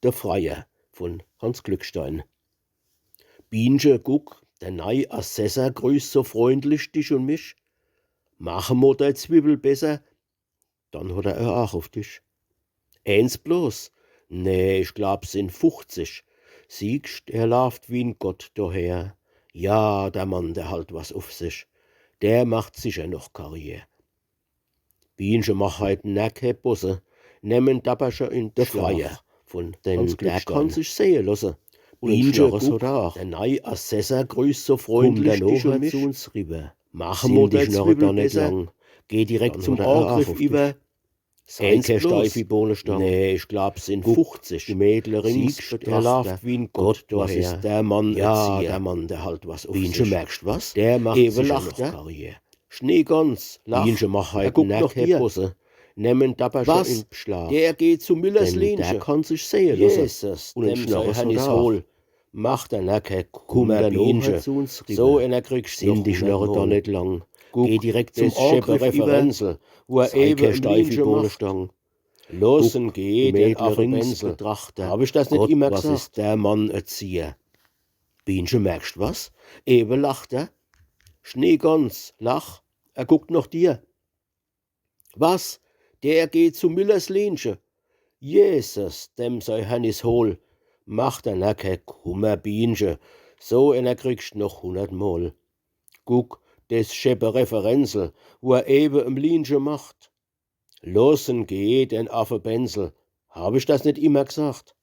Der Freier von Hans Glückstein. Bienchen, guck, der neue Assessor grüßt so freundlich dich und mich. Machen wir de Zwiebel besser, dann hat er auch auf dich. Eins bloß, nee, ich glaub, sind 50. Siegst, er lauft wie n Gott daher. Ja, der Mann, der halt was auf sich. Der macht sicher noch Karriere. Bienchen mach heut keine Bosse, nemmen Dabberscher in der Freier von denn der kann sich sehen lassen. Bienchen, guck, der neue Assessor grüßt so freundlich dich und mich. Zu uns rüber. Machen wir de Zwiebel nicht lang. Geh direkt zum Angriff über. Sei kein steife Bohnenstange. Nee, ich glaub, sind 50. Die Mädel rings er läuft wie n Gott, was ist der Mann? Ja, der Mann, der halt was auf sich. Merkst was? Der macht sicher noch Karriere. Schneegans, Bienchen mach heut noch Bosse. Nemmen Dabberscher in Beschlag. Der geht zu Müllers Lenche. Der kann sich sehen lassen. Jesus, und dem sei Hannis hohl. Macht der Nacke, Kummer Bienchen. So einer kriegst du die Schnurre da nicht lang. Geh direkt zum Referenzel, wo er eben steife Bohnenstange. Losen geht den Affenbensel betrachten. Hab ich das nicht immer gesagt? Was ist der Mann Erzieher? Bienchen, merkst was? Eben lacht er. Schneegans, lach, er guckt nach dir. Was? Der geht zu Müllers Lenche. Jesus, dem sei Hannis hohl. Macht er na kein Kummer, Bienchen. So einer kriegst noch 100-mal. Guck, des scheppe Referenzel, wo er eben im Linche macht. Losen geht den Affenbensel. Hab ich das nicht immer gesagt?